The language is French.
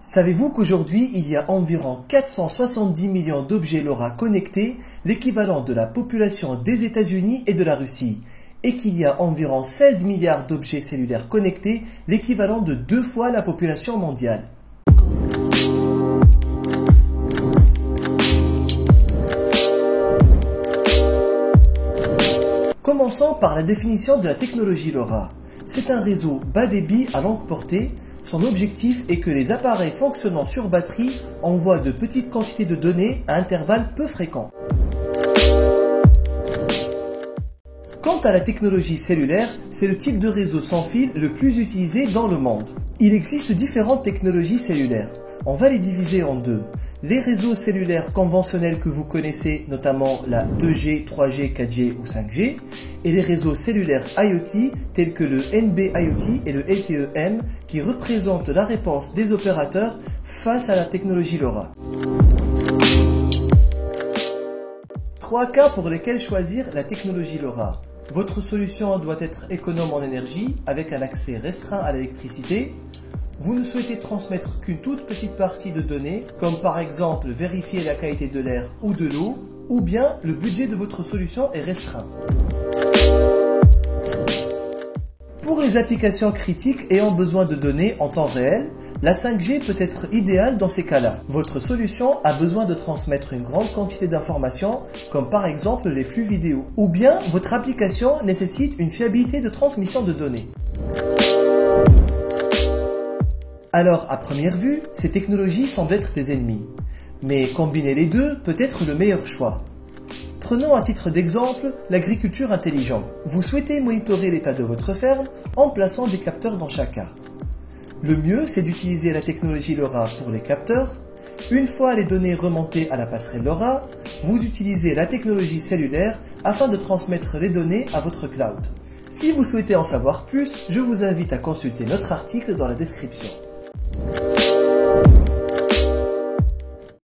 Savez-vous qu'aujourd'hui, il y a environ 470 millions d'objets LoRa connectés, l'équivalent de la population des États-Unis et de la Russie, et qu'il y a environ 16 milliards d'objets cellulaires connectés, l'équivalent de 2 fois la population mondiale. Commençons par la définition de la technologie LoRa. C'est un réseau bas débit à longue portée. Son objectif est que les appareils fonctionnant sur batterie envoient de petites quantités de données à intervalles peu fréquents. Quant à la technologie cellulaire, c'est le type de réseau sans fil le plus utilisé dans le monde. Il existe différentes technologies cellulaires. On va les diviser en deux. Les réseaux cellulaires conventionnels que vous connaissez, notamment la 2G, 3G, 4G ou 5G, et les réseaux cellulaires IoT tels que le NB-IoT et le LTE-M qui représentent la réponse des opérateurs face à la technologie LoRa. 3 cas pour lesquels choisir la technologie LoRa. Votre solution doit être économe en énergie avec un accès restreint à l'électricité. Vous ne souhaitez transmettre qu'une toute petite partie de données, comme par exemple vérifier la qualité de l'air ou de l'eau, ou bien le budget de votre solution est restreint. Pour les applications critiques ayant besoin de données en temps réel, la 5G peut être idéale dans ces cas-là. Votre solution a besoin de transmettre une grande quantité d'informations, comme par exemple les flux vidéo, ou bien votre application nécessite une fiabilité de transmission de données. Alors, à première vue, ces technologies semblent être des ennemis. Mais combiner les deux peut être le meilleur choix. Prenons à titre d'exemple l'agriculture intelligente. Vous souhaitez monitorer l'état de votre ferme en plaçant des capteurs dans chaque arbre. Le mieux, c'est d'utiliser la technologie LoRa pour les capteurs. Une fois les données remontées à la passerelle LoRa, vous utilisez la technologie cellulaire afin de transmettre les données à votre cloud. Si vous souhaitez en savoir plus, je vous invite à consulter notre article dans la description.